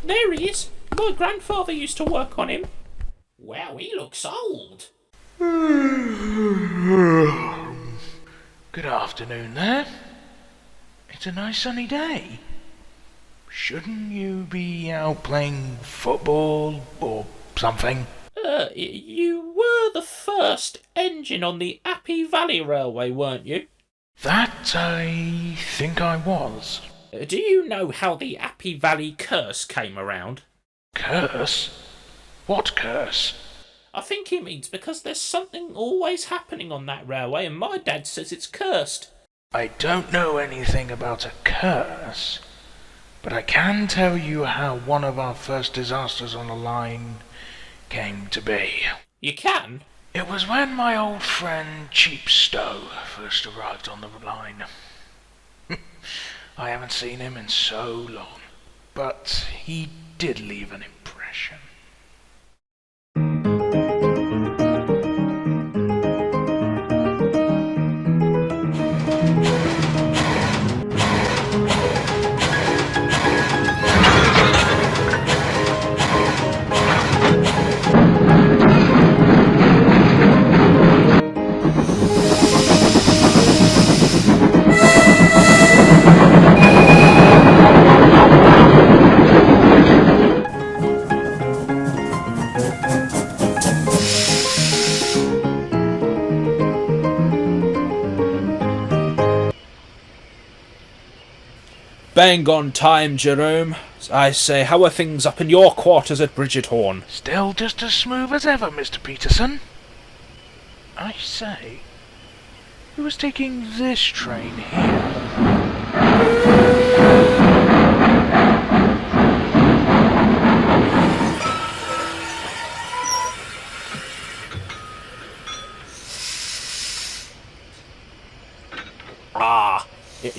there he is. My grandfather used to work on him. Wow, he looks old. Good afternoon there. It's a nice sunny day. Shouldn't you be out playing football or something? You were the first engine on the Appi Valley Railway, weren't you? That I think I was. Do you know how the Appi Valley curse came around? Curse? What curse? I think he means because there's something always happening on that railway, and my dad says it's cursed. I don't know anything about a curse, but I can tell you how one of our first disasters on the line came to be. You can? It was when my old friend Cheapstow first arrived on the line. I haven't seen him in so long, but he did leave an impression. Bang on time, Jerome. I say, how are things up in your quarters at Bridgethorn? Still just as smooth as ever, Mr. Peterson. I say, who was taking this train here?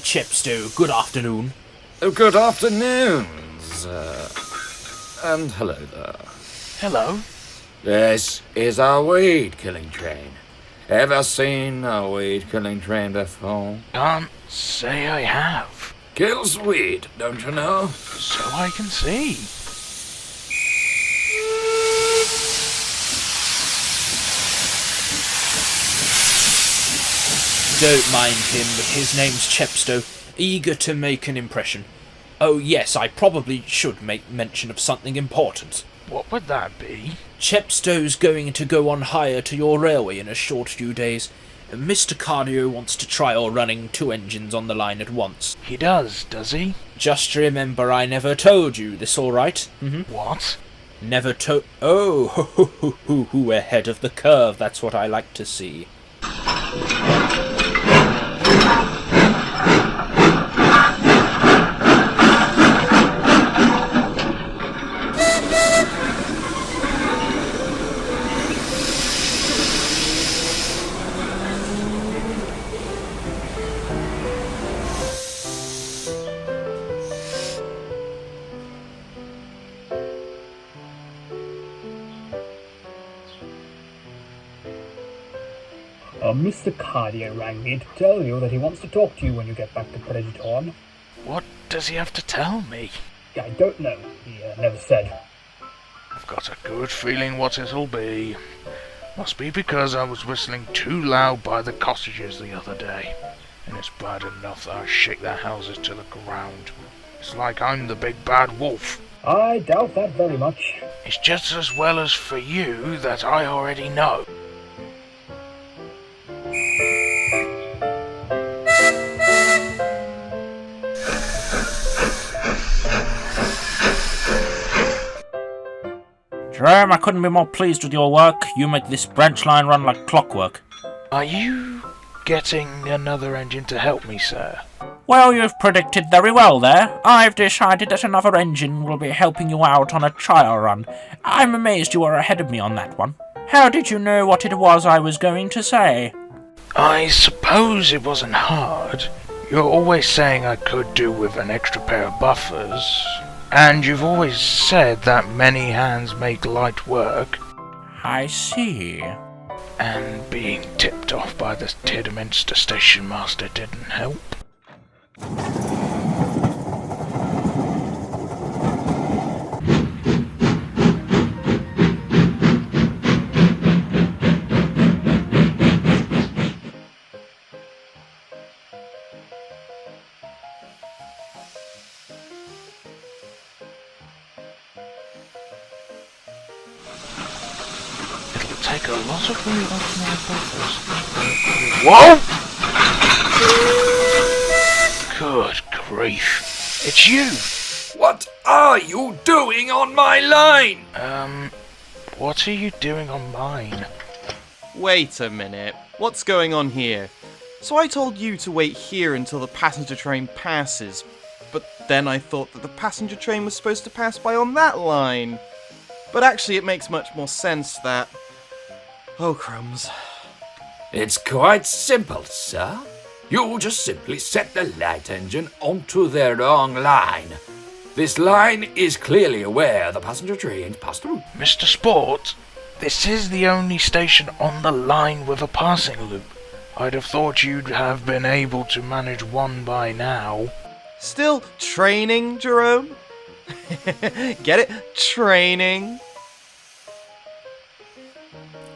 Chepstow, good afternoon. Oh, good afternoon, and hello there. Hello? This is our weed-killing train. Ever seen a weed-killing train before? Can't say I have. Kills weed, don't you know? So I can see. Don't mind him, his name's Chepstow, eager to make an impression. Oh yes, I probably should make mention of something important. What would that be? Chepstow's going to go on hire to your railway in a short few days. Mr. Cardio wants to trial running 2 engines on the line at once. He does he? Just remember I never told you this, all right? What? Never to... Oh, ahead of the curve, that's what I like to see. Mr. Cardio rang me to tell you that he wants to talk to you when you get back to Bridgethorn. What does he have to tell me? I don't know. He never said. I've got a good feeling what it'll be. Must be because I was whistling too loud by the cottages the other day. And it's bad enough that I shake their houses to the ground. It's like I'm the big bad wolf. I doubt that very much. It's just as well as for you that I already know. Jerome, I couldn't be more pleased with your work. You make this branch line run like clockwork. Are you getting another engine to help me, sir? Well, you've predicted very well there. I've decided that another engine will be helping you out on a trial run. I'm amazed you were ahead of me on that one. How did you know what it was I was going to say? I suppose it wasn't hard. You're always saying I could do with an extra pair of buffers. And you've always said that many hands make light work. I see. And being tipped off by the Tidderminster station master didn't help. not a very optimal purpose. Whoa! Good grief. It's you! What are you doing on my line? What are you doing on mine? Wait a minute. What's going on here? So I told you to wait here until the passenger train passes, but then I thought that the passenger train was supposed to pass by on that line. But actually it makes much more sense that... Oh, crumbs. It's quite simple, sir. You just simply set the light engine onto the wrong line. This line is clearly aware the passenger trains pass through. Mr. Sport, this is the only station on the line with a passing loop. I'd have thought you'd have been able to manage one by now. Still training, Jerome? Get it? Training?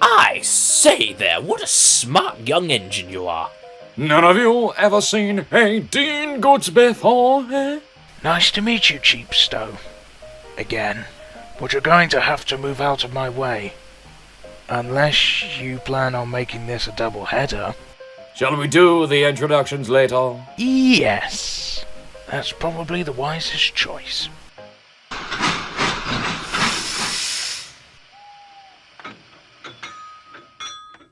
I say there, what a smart young engine you are. None of you ever seen a Dean Goods before, eh? Nice to meet you, Cheapstow. Again. But you're going to have to move out of my way. Unless you plan on making this a double header. Shall we do the introductions later? Yes. That's probably the wisest choice.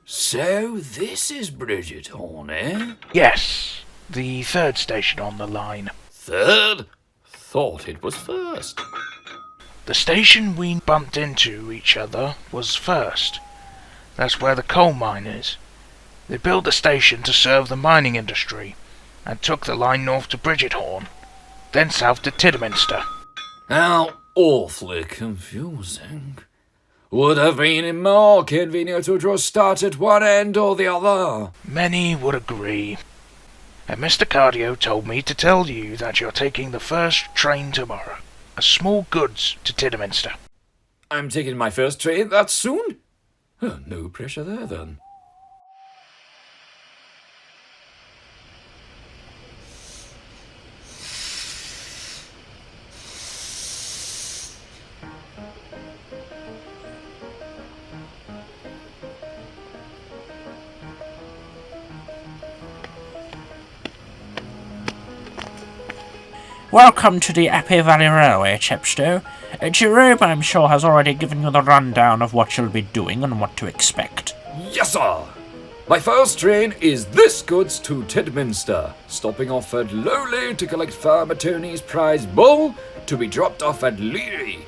So this is Bridgetown, eh? Yes. The third station on the line. Third? Thought it was first. The station we bumped into each other was first. That's where the coal mine is. They built the station to serve the mining industry, and took the line north to Bridgethorn, then south to Tidderminster. How awfully confusing. Would have been more convenient to just start at one end or the other. Many would agree. And Mr. Cardio told me to tell you that you're taking the first train tomorrow, a small goods to Tidderminster. I'm taking my first train that soon? Oh, no pressure there then. Welcome to the Appi Valley Railway, Chepstow. Jerome, I'm sure, has already given you the rundown of what you'll be doing and what to expect. Yes, sir! My first train is this goods to Tidminster, stopping off at Lowley to collect Farmer Tony's prize bull to be dropped off at Leary.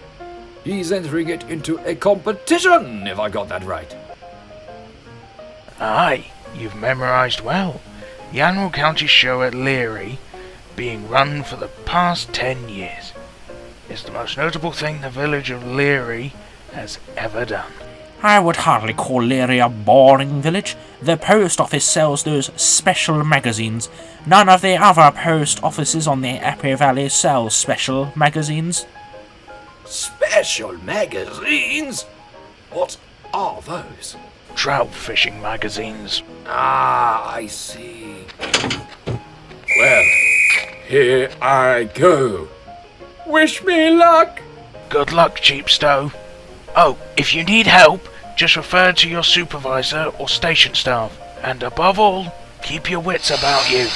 He's entering it into a competition, if I got that right. Aye, you've memorised well. The annual county show at Leary, being run for the past 10 years, is the most notable thing the village of Leary has ever done. I would hardly call Leary a boring village. The post office sells those special magazines. None of the other post offices on the Appi Valley sell special magazines. Special magazines? What are those? Trout fishing magazines. Ah, I see. Well, here I go. Wish me luck. Good luck, Cheapstow. Oh, if you need help, just refer to your supervisor or station staff. And above all, keep your wits about you.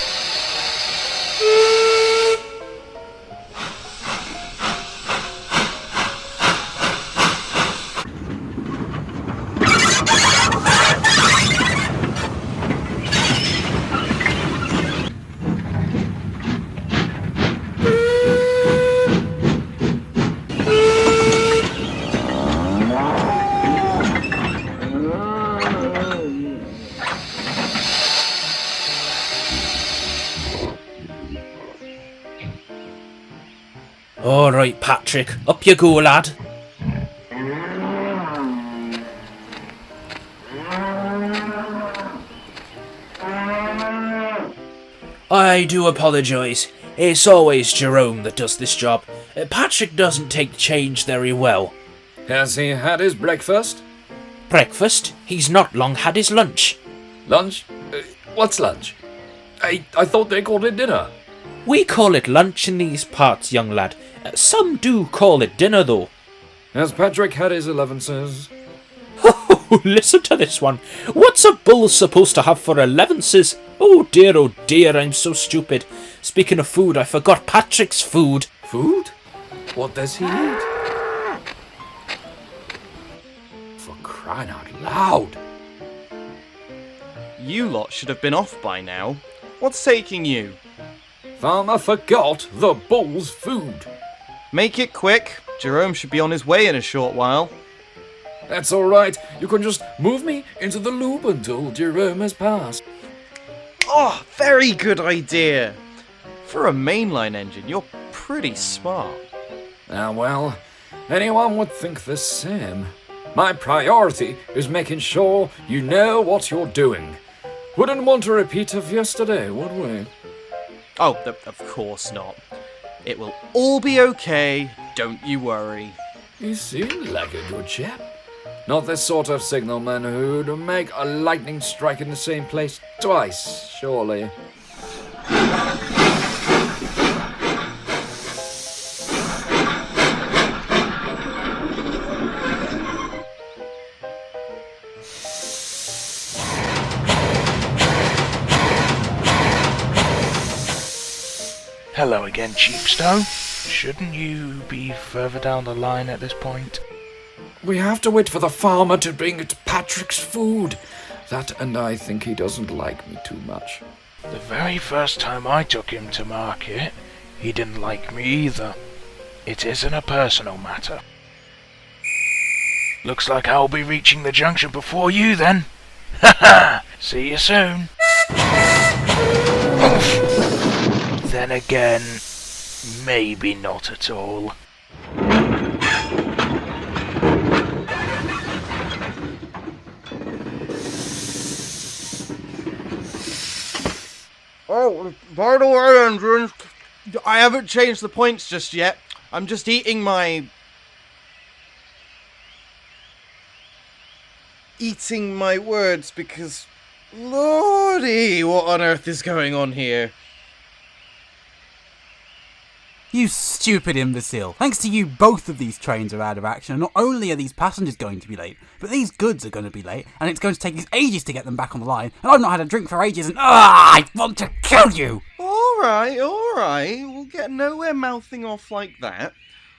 Alright, Patrick, up you go, lad. I do apologise. It's always Jerome that does this job. Patrick doesn't take change very well. Has he had his breakfast? Breakfast? He's not long had his lunch. Lunch? What's lunch? I thought they called it dinner. We call it lunch in these parts, young lad. Some do call it dinner, though. Has Patrick had his allowances? listen to this one. What's a bull supposed to have for allowances? Oh dear, I'm so stupid. Speaking of food, I forgot Patrick's food. Food? What does he eat? For crying out loud. You lot should have been off by now. What's taking you? Farmer forgot the bull's food. Make it quick. Jerome should be on his way in a short while. That's alright. You can just move me into the loop until Jerome has passed. Oh, very good idea. For a mainline engine, you're pretty smart. Ah, well, anyone would think the same. My priority is making sure you know what you're doing. Wouldn't want a repeat of yesterday, would we? Oh, of course not. It will all be okay, don't you worry. He seemed like a good chap. Not the sort of signalman who'd make a lightning strike in the same place twice, surely. Hello again, Cheapstone. Shouldn't you be further down the line at this point? We have to wait for the farmer to bring Patrick's food. That and I think he doesn't like me too much. The very first time I took him to market, he didn't like me either. It isn't a personal matter. Looks like I'll be reaching the junction before you then. Haha! See you soon. Then again, maybe not at all. Oh, by the way, engines, I haven't changed the points just yet. I'm just eating my words because, lordy, what on earth is going on here? You stupid imbecile. Thanks to you, both of these trains are out of action, and not only are these passengers going to be late, but these goods are going to be late, and it's going to take us ages to get them back on the line, and I've not had a drink for ages, and I want to kill you! Alright, we'll get nowhere mouthing off like that.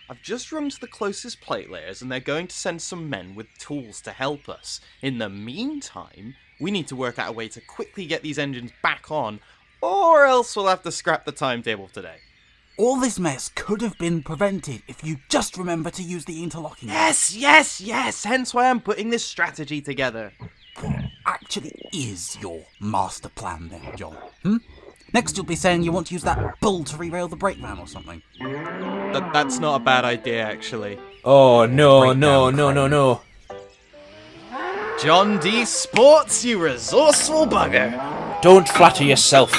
I've just run to the closest plate layers, and they're going to send some men with tools to help us. In the meantime, we need to work out a way to quickly get these engines back on, or else we'll have to scrap the timetable today. All this mess could have been prevented if you just remember to use the interlocking. Yes, hence why I'm putting this strategy together. What actually is your master plan then, John? Next you'll be saying you want to use that bull to rerail the brake van or something. That's not a bad idea, actually. Oh, no. John D. Sports, you resourceful bugger. Don't flatter yourself.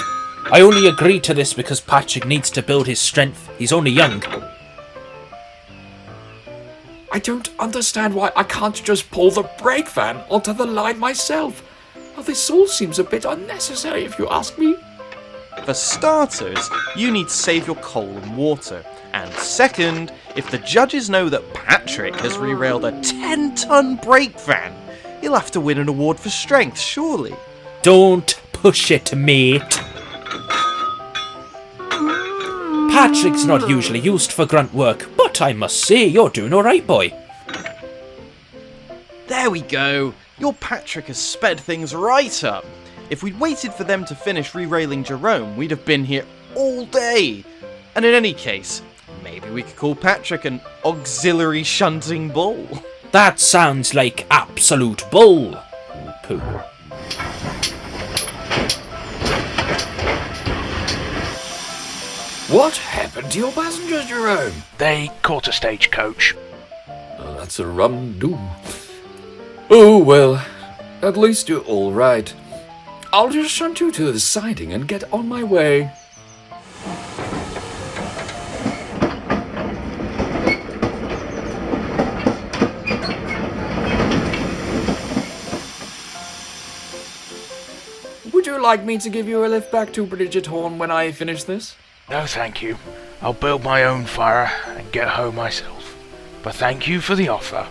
I only agreed to this because Patrick needs to build his strength. He's only young. I don't understand why I can't just pull the brake van onto the line myself. Well, this all seems a bit unnecessary if you ask me. For starters, you need to save your coal and water. And second, if the judges know that Patrick has rerailed a 10-ton brake van, he'll have to win an award for strength, surely. Don't push it, mate. Patrick's not usually used for grunt work, but I must say you're doing alright, boy. There we go. Your Patrick has sped things right up. If we'd waited for them to finish re-railing Jerome, we'd have been here all day. And in any case, maybe we could call Patrick an auxiliary shunting bull. That sounds like absolute bull poo. What happened to your passengers, Jerome? They caught a stagecoach. Oh, that's a rum-doo. Oh, well, at least you're all right. I'll just shunt you to the siding and get on my way. Would you like me to give you a lift back to Bridget Horn when I finish this? No, thank you. I'll build my own fire and get home myself. But thank you for the offer.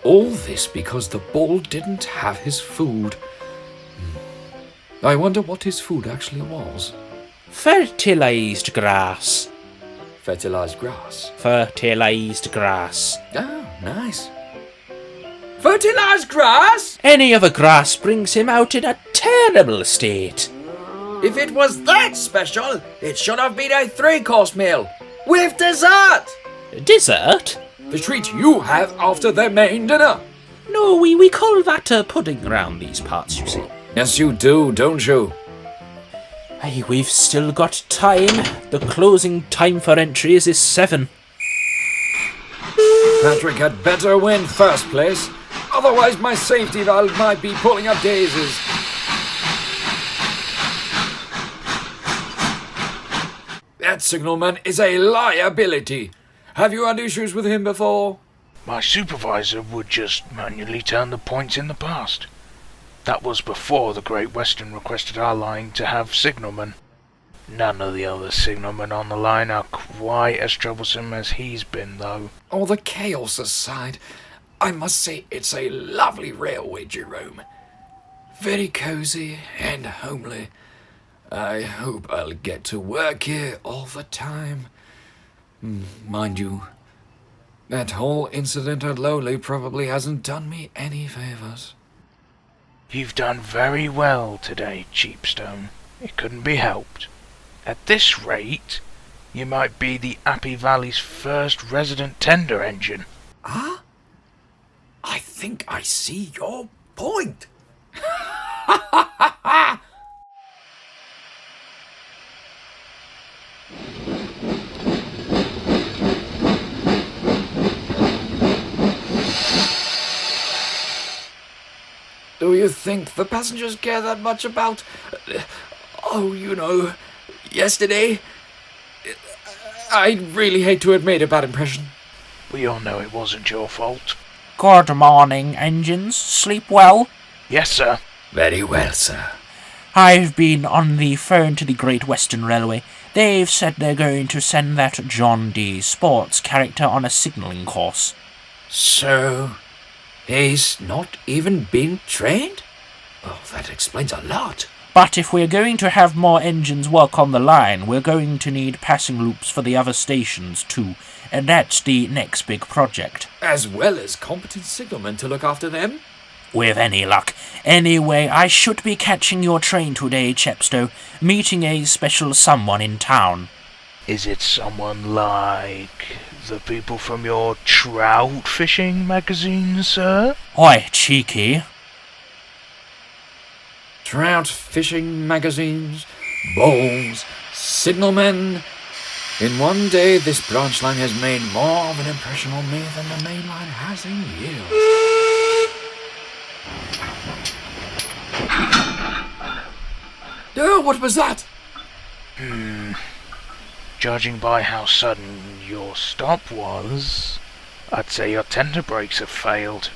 All this because the bull didn't have his food. I wonder what his food actually was. Fertilized grass. Fertilized grass. Fertilized grass. Oh, nice. Fertilized grass? Any other grass brings him out in a terrible state. If it was that special, it should have been a 3-course meal. With dessert! Dessert? The treat you have after the main dinner. No, we call that a pudding around these parts, you see. Yes, you do, don't you? Hey, we've still got time. The closing time for entries is 7. Patrick had better win first place. Otherwise, my safety valve might be pulling up daisies. That signalman is a liability. Have you had issues with him before? My supervisor would just manually turn the points in the past. That was before the Great Western requested our line to have signalmen. None of the other signalmen on the line are quite as troublesome as he's been, though. All the chaos aside, I must say it's a lovely railway, Jerome. Very cosy and homely. I hope I'll get to work here all the time. Mind you, that whole incident at Lowley probably hasn't done me any favours. You've done very well today, Cheapstone. It couldn't be helped. At this rate, you might be the Appi Valley's first resident tender engine. Huh? I think I see your point. Do you think the passengers care that much about... yesterday? I'd really hate to have made a bad impression. We all know it wasn't your fault. Good morning, engines. Sleep well? Yes, sir. Very well, sir. I've been on the phone to the Great Western Railway. They've said they're going to send that John D. Sports character on a signalling course. So, he's not even been trained? Oh, that explains a lot. But if we're going to have more engines work on the line, we're going to need passing loops for the other stations too. And that's the next big project. As well as competent signalmen to look after them? With any luck. Anyway, I should be catching your train today, Chepstow, meeting a special someone in town. Is it someone like the people from your trout fishing magazine, sir? Oi, cheeky. Trout fishing magazines, bowls, signalmen. In one day, this branch line has made more of an impression on me than the main line has in years. Oh, what was that? Judging by how sudden your stop was, I'd say your tender brakes have failed.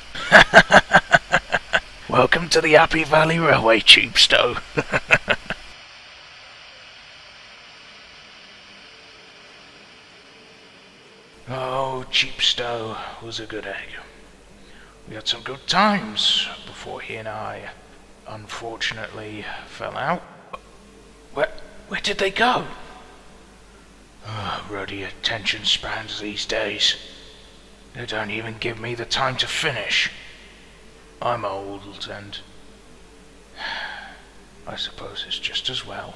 Welcome to the Appi Valley Railway, Cheapstow. Oh, Cheapstow was a good egg. We had some good times before he and I, unfortunately, fell out. Where did they go? Ruddy attention spans these days. They don't even give me the time to finish. I'm old, and I suppose it's just as well.